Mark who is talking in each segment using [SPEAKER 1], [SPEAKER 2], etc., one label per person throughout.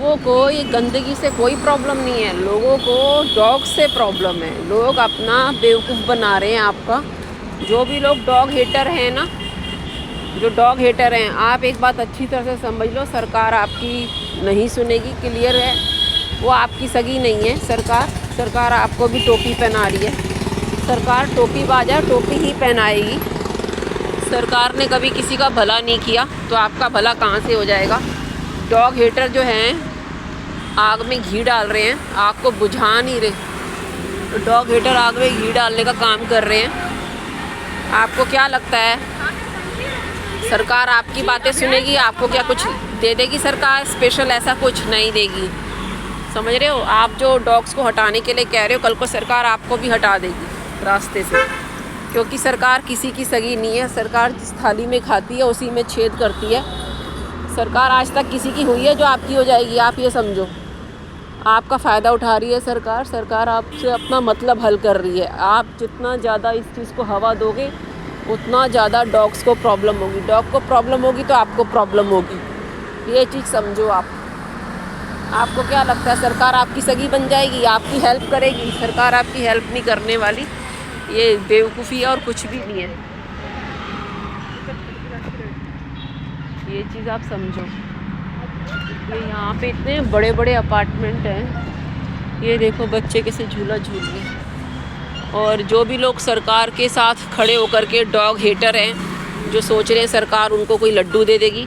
[SPEAKER 1] लोगों को ये गंदगी से कोई प्रॉब्लम नहीं है, लोगों को डॉग से प्रॉब्लम है। लोग अपना बेवकूफ़ बना रहे हैं आपका। जो भी लोग डॉग हेटर हैं ना, जो डॉग हेटर हैं, आप एक बात अच्छी तरह से समझ लो, सरकार आपकी नहीं सुनेगी, क्लियर है। वो आपकी सगी नहीं है सरकार आपको भी टोपी पहना रही है। सरकार टोपी बाजा टोपी ही पहनाएगी। सरकार ने कभी किसी का भला नहीं किया तो आपका भला कहाँ से हो जाएगा। डॉग हेटर जो हैं आग में घी डाल रहे हैं, आग को बुझा नहीं रहे। तो डॉग हेटर आग में घी डालने का काम कर रहे हैं। आपको क्या लगता है सरकार आपकी बातें सुनेगी? आपको क्या कुछ दे देगी सरकार स्पेशल? ऐसा कुछ नहीं देगी, समझ रहे हो। आप जो डॉग्स को हटाने के लिए कह रहे हो, कल को सरकार आपको भी हटा देगी रास्ते से, क्योंकि सरकार किसी की सगी नहीं है। सरकार जिस थाली में खाती है उसी में छेद करती है। सरकार आज तक किसी की हुई है जो आपकी हो जाएगी, आप ये समझो। आपका फ़ायदा उठा रही है सरकार आपसे अपना मतलब हल कर रही है। आप जितना ज़्यादा इस चीज़ को हवा दोगे उतना ज़्यादा डॉग्स को प्रॉब्लम होगी। डॉग को प्रॉब्लम होगी तो आपको प्रॉब्लम होगी, ये चीज़ समझो आप। आपको क्या लगता है सरकार आपकी सगी बन जाएगी, आपकी हेल्प करेगी? सरकार आपकी हेल्प नहीं करने वाली, ये बेवकूफ़ी है और कुछ भी नहीं है। ये चीज़ आप समझो। ये यहाँ पे इतने बड़े बड़े अपार्टमेंट हैं, ये देखो बच्चे कैसे झूला झूल रहे हैं। और जो भी लोग सरकार के साथ खड़े होकर के डॉग हेटर हैं, जो सोच रहे हैं सरकार उनको कोई लड्डू दे देगी,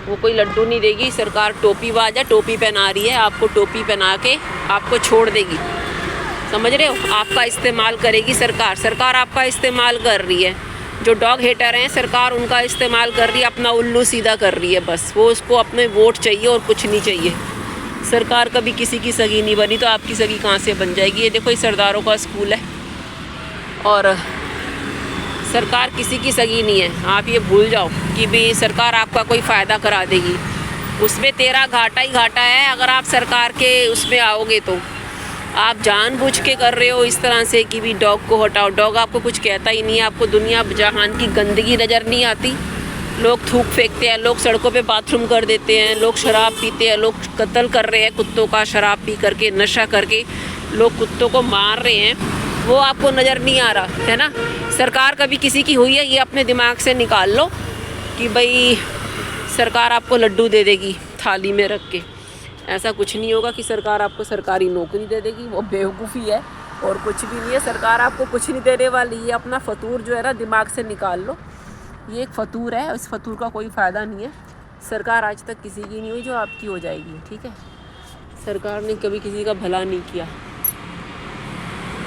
[SPEAKER 1] वो कोई लड्डू नहीं देगी। सरकार टोपी बाजा टोपी पहना रही है, आपको टोपी पहना के आपको छोड़ देगी, समझ रहे हो। आपका इस्तेमाल करेगी सरकार आपका इस्तेमाल कर रही है। जो डॉग हेटर हैं सरकार उनका इस्तेमाल कर रही है, अपना उल्लू सीधा कर रही है बस। वो उसको अपने वोट चाहिए और कुछ नहीं चाहिए। सरकार कभी किसी की सगी नहीं बनी तो आपकी सगी कहाँ से बन जाएगी। ये देखो, ये सरदारों का स्कूल है और सरकार किसी की सगी नहीं है। आप ये भूल जाओ कि भी सरकार आपका कोई फ़ायदा करा देगी, उसमें तेरा घाटा ही घाटा है। अगर आप सरकार के उसमें आओगे तो आप जानबूझ के कर रहे हो इस तरह से कि भी डॉग को हटाओ। डॉग आपको कुछ कहता ही नहीं है, आपको दुनिया जहान की गंदगी नज़र नहीं आती। लोग थूक फेंकते हैं, लोग सड़कों पे बाथरूम कर देते हैं, लोग शराब पीते हैं, लोग कत्ल कर रहे हैं कुत्तों का शराब पी करके, नशा करके लोग कुत्तों को मार रहे हैं, वो आपको नज़र नहीं आ रहा है ना। सरकार कभी किसी की हुई है, ये अपने दिमाग से निकाल लो कि भाई सरकार आपको लड्डू दे देगी थाली में रख के। ऐसा कुछ नहीं होगा कि सरकार आपको सरकारी नौकरी दे देगी, वो बेवकूफ़ी है और कुछ भी नहीं है। सरकार आपको कुछ नहीं देने वाली। ये अपना फतूर जो है ना दिमाग से निकाल लो, ये एक फतूर है, इस फतूर का कोई फ़ायदा नहीं है। सरकार आज तक किसी की नहीं हुई जो आपकी हो जाएगी, ठीक है। सरकार ने कभी किसी का भला नहीं किया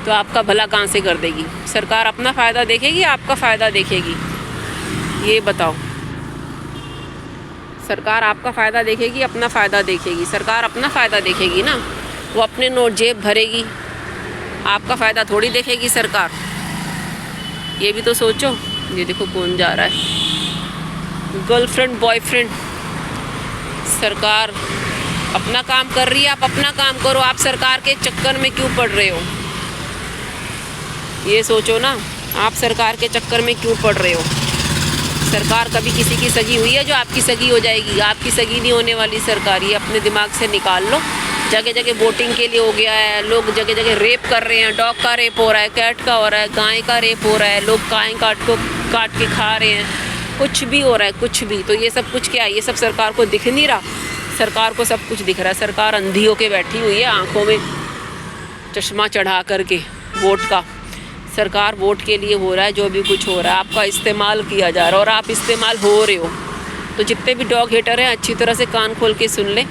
[SPEAKER 1] तो आपका भला कहाँ से कर देगी। सरकार अपना फ़ायदा देखेगी, आपका फ़ायदा देखेगी? ये बताओ। सरकार आपका फ़ायदा देखेगी, अपना फ़ायदा देखेगी? सरकार अपना फ़ायदा देखेगी ना, वो अपने नोट जेब भरेगी, आपका फ़ायदा थोड़ी देखेगी सरकार। ये भी तो सोचो। ये देखो कौन जा रहा है, गर्लफ्रेंड बॉयफ्रेंड। सरकार अपना काम कर रही है, आप अपना काम करो। आप सरकार के चक्कर में क्यों पड़ रहे हो, ये सोचो ना। आप सरकार के चक्कर में क्यों पड़ रहे हो? सरकार कभी किसी की सगी हुई है जो आपकी सगी हो जाएगी? आपकी सगी नहीं होने वाली सरकार, ये अपने दिमाग से निकाल लो। जगह जगह वोटिंग के लिए हो गया है, लोग जगह जगह रेप कर रहे हैं। डॉग का रेप हो रहा है, कैट का हो रहा है, गाय का रेप हो रहा है, लोग गाय काट के खा रहे हैं, कुछ भी हो रहा है, कुछ भी। तो ये सब कुछ क्या है? ये सब सरकार को दिख नहीं रहा? सरकार को सब कुछ दिख रहा है। सरकार अंधी होके बैठी हुई है, आँखों में चश्मा चढ़ा करके वोट का। सरकार वोट के लिए हो रहा है, जो भी कुछ हो रहा है आपका इस्तेमाल किया जा रहा है और आप इस्तेमाल हो रहे हो। तो जितने भी डॉग हेटर हैं अच्छी तरह से कान खोल के सुन ले,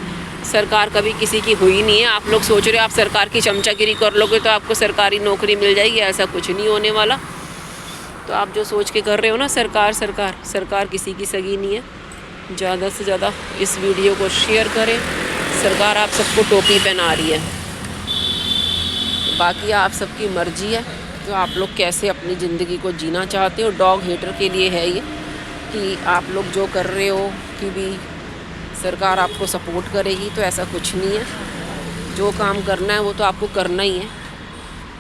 [SPEAKER 1] सरकार कभी किसी की हुई नहीं है। आप लोग सोच रहे हो आप सरकार की चमचागिरी कर लोगे तो आपको सरकारी नौकरी मिल जाएगी, ऐसा कुछ नहीं होने वाला। तो आप जो सोच के कर रहे हो ना सरकार किसी की सगी नहीं है। ज़्यादा से ज़्यादा इस वीडियो को शेयर करें। सरकार आप सबको टोपी पहना रही है, बाकी आप सबकी मर्जी है तो आप लोग कैसे अपनी ज़िंदगी को जीना चाहते हो। डॉग हेटर के लिए है ये कि आप लोग जो कर रहे हो कि भी सरकार आपको सपोर्ट करेगी, तो ऐसा कुछ नहीं है। जो काम करना है वो तो आपको करना ही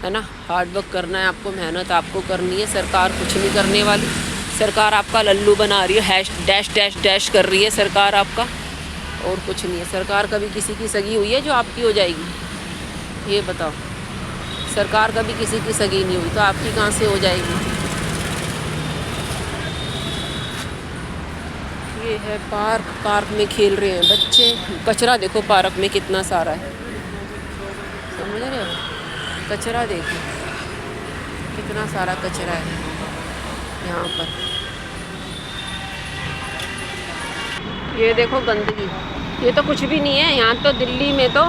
[SPEAKER 1] है ना। हार्ड वर्क करना है आपको, मेहनत आपको करनी है। सरकार कुछ नहीं करने वाली। सरकार आपका लल्लू बना रही है, डैश डैश डैश कर रही है सरकार आपका। और कुछ नहीं है। सरकार कभी किसी की सगी हुई है जो आपकी हो जाएगी? ये बताओ, सरकार कभी किसी की सगी नहीं हुई तो आपकी कहाँ से हो जाएगी? ये है पार्क, पार्क में खेल रहे हैं बच्चे। कचरा देखो पार्क में कितना सारा है, समझ रहे हो? कचरा देखो कितना सारा कचरा है यहाँ पर। ये देखो गंदगी, ये तो कुछ भी नहीं है। यहाँ तो दिल्ली में तो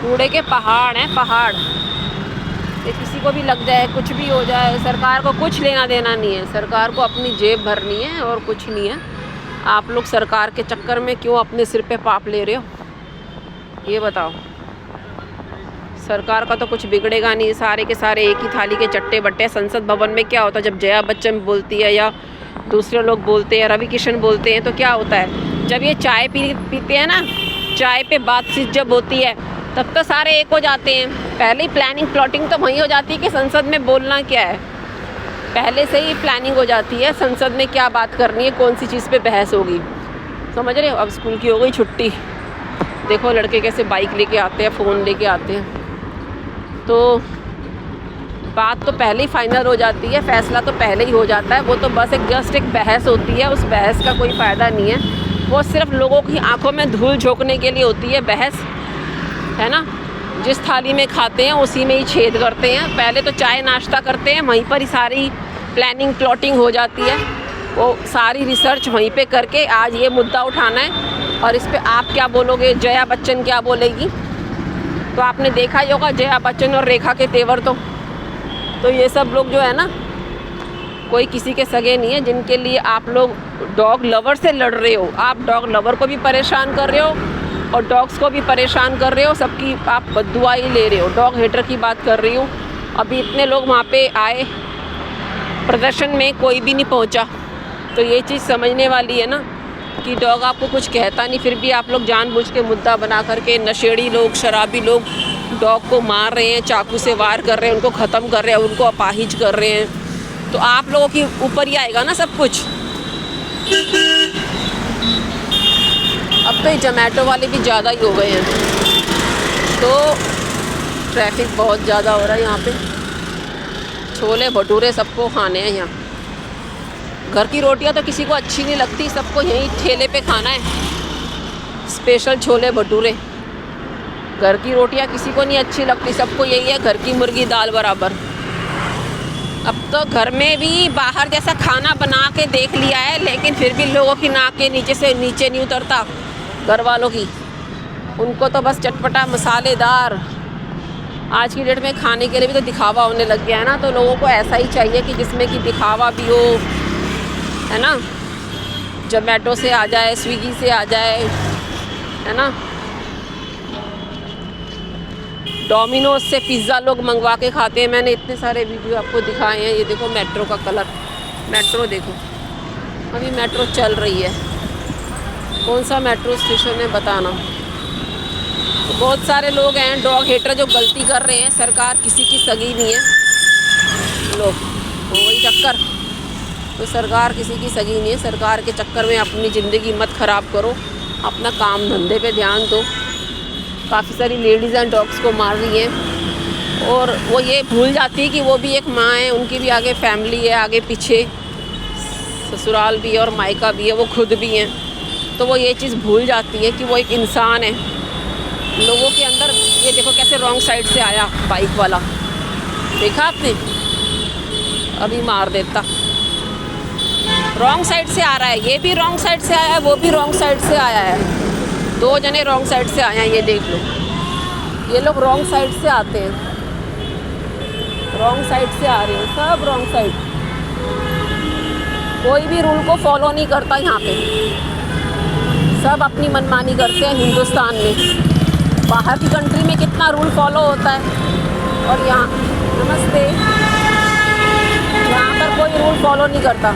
[SPEAKER 1] कूड़े के पहाड़ हैं, पहाड़। ये किसी को भी लग जाए, कुछ भी हो जाए, सरकार को कुछ लेना देना नहीं है। सरकार को अपनी जेब भरनी है और कुछ नहीं है। आप लोग सरकार के चक्कर में क्यों अपने सिर पे पाप ले रहे हो, ये बताओ? सरकार का तो कुछ बिगड़ेगा नहीं, सारे के सारे एक ही थाली के चट्टे बट्टे। संसद भवन में क्या होता है, जब जया बच्चन बोलती है या दूसरे लोग बोलते हैं, रवि किशन बोलते हैं, तो क्या होता है, जब ये चाय पीते हैं ना, चाय पे बातचीत जब होती है तब तो सारे एक हो जाते हैं। पहले ही प्लानिंग प्लॉटिंग तो वहीं हो जाती है कि संसद में बोलना क्या है। पहले से ही प्लानिंग हो जाती है संसद में क्या बात करनी है, कौन सी चीज़ पे बहस होगी, समझ रहे हो? अब स्कूल की हो गई छुट्टी, देखो लड़के कैसे बाइक लेके आते हैं, फ़ोन लेके आते हैं। तो बात तो पहले ही फाइनल हो जाती है, फैसला तो पहले ही हो जाता है। वो तो बस जस्ट एक बहस होती है, उस बहस का कोई फ़ायदा नहीं है। वो सिर्फ लोगों की आंखों में धूल झोंकने के लिए होती है बहस, है ना? जिस थाली में खाते हैं उसी में ही छेद करते हैं। पहले तो चाय नाश्ता करते हैं, वहीं पर ही सारी प्लानिंग प्लॉटिंग हो जाती है। वो सारी रिसर्च वहीं पे करके आज ये मुद्दा उठाना है और इस पे आप क्या बोलोगे, जया बच्चन क्या बोलेगी? तो आपने देखा ही होगा जया बच्चन और रेखा के तेवर। तो ये सब लोग जो है ना, कोई किसी के सगे नहीं है। जिनके लिए आप लोग डॉग लवर से लड़ रहे हो, आप डॉग लवर को भी परेशान कर रहे हो और डॉग्स को भी परेशान कर रहे हो। सबकी आप बद्दुआ ही ले रहे हो। डॉग हेटर की बात कर रही हूँ। अभी इतने लोग वहाँ पे आए प्रदर्शन में, कोई भी नहीं पहुँचा। तो ये चीज़ समझने वाली है ना कि डॉग आपको कुछ कहता नहीं, फिर भी आप लोग जानबूझ के मुद्दा बना करके नशेड़ी लोग, शराबी लोग डॉग को मार रहे हैं, चाकू से वार कर रहे हैं, उनको ख़त्म कर रहे हैं, उनको अपाहिज कर रहे हैं। तो आप लोगों के ऊपर ही आएगा ना सब कुछ। अब तो ये जोमेटो वाले भी ज़्यादा ही हो गए हैं, तो ट्रैफिक बहुत ज़्यादा हो रहा है यहाँ पे। छोले भटूरे सबको खाने हैं यहाँ। घर की रोटियाँ तो किसी को अच्छी नहीं लगती, सबको यहीं ठेले पे खाना है स्पेशल छोले भटूरे। घर की रोटियाँ किसी को नहीं अच्छी लगती, सबको यही है घर की मुर्गी दाल बराबर। अब तो घर में भी बाहर जैसा खाना बना के देख लिया है, लेकिन फिर भी लोगों की नाक के नीचे से नीचे नहीं उतरता घर वालों की। उनको तो बस चटपटा मसालेदार, आज की डेट में खाने के लिए भी तो दिखावा होने लग गया है ना। तो लोगों को ऐसा ही चाहिए कि जिसमें कि दिखावा भी हो, है ना? जोमेटो से आ जाए, स्विगी से आ जाए, है ना? डोमिनोज से पिज़्ज़ा लोग मंगवा के खाते हैं। मैंने इतने सारे वीडियो आपको दिखाए हैं। ये देखो मेट्रो का कलर, मेट्रो देखो, अभी मेट्रो चल रही है। कौन सा मेट्रो स्टेशन है बताना। तो बहुत सारे लोग हैं डॉग हेटर जो गलती कर रहे हैं। सरकार किसी की सगी नहीं है। लोग वही चक्कर, तो सरकार किसी की सगी नहीं है। सरकार के चक्कर में अपनी ज़िंदगी मत ख़राब करो, अपना काम धंधे पे ध्यान दो। काफ़ी सारी लेडीज़ एंड डॉग्स को मार रही हैं और वो ये भूल जाती है कि वो भी एक माँ है, उनकी भी आगे फैमिली है, आगे पीछे ससुराल भी है और मायका भी है, वो खुद भी हैं। तो वो ये चीज़ भूल जाती है कि वो एक इंसान है। लोगों के अंदर ये देखो कैसे रॉन्ग साइड से आया बाइक वाला, देखा आपने? अभी मार देता। रॉन्ग साइड से आ रहा है, ये भी रॉन्ग साइड से आया है, वो भी रॉन्ग साइड से आया है। दो जने रॉन्ग साइड से आए हैं, ये देख लो। ये लोग रॉन्ग साइड से आते हैं, रॉन्ग साइड से आ रहे हैं, सब रॉन्ग साइड। कोई भी रूल को फॉलो नहीं करता यहाँ पे, सब अपनी मनमानी करते हैं हिंदुस्तान में। बाहर की कंट्री में कितना रूल फॉलो होता है और यहाँ, नमस्ते, यहाँ पर कोई रूल फॉलो नहीं करता।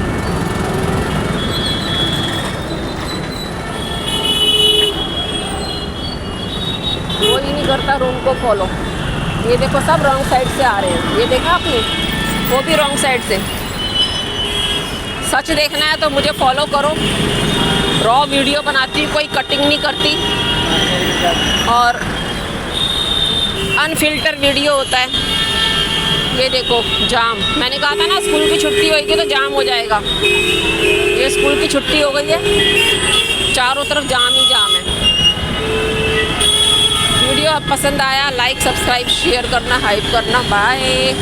[SPEAKER 1] कोई नहीं करता रूल को फॉलो। ये देखो सब रॉन्ग साइड से आ रहे हैं, ये देखा आपने? वो भी रॉन्ग साइड से। सच देखना है तो मुझे फॉलो करो, रॉ वीडियो बनाती हूँ, कोई कटिंग नहीं करती और अनफिल्टर वीडियो होता है। ये देखो जाम, मैंने कहा था ना स्कूल की छुट्टी होगी तो जाम हो जाएगा। ये स्कूल की छुट्टी हो गई है, चारों तरफ जाम ही जाम है। वीडियो पसंद आया लाइक सब्सक्राइब शेयर करना, हाइप करना। बाय।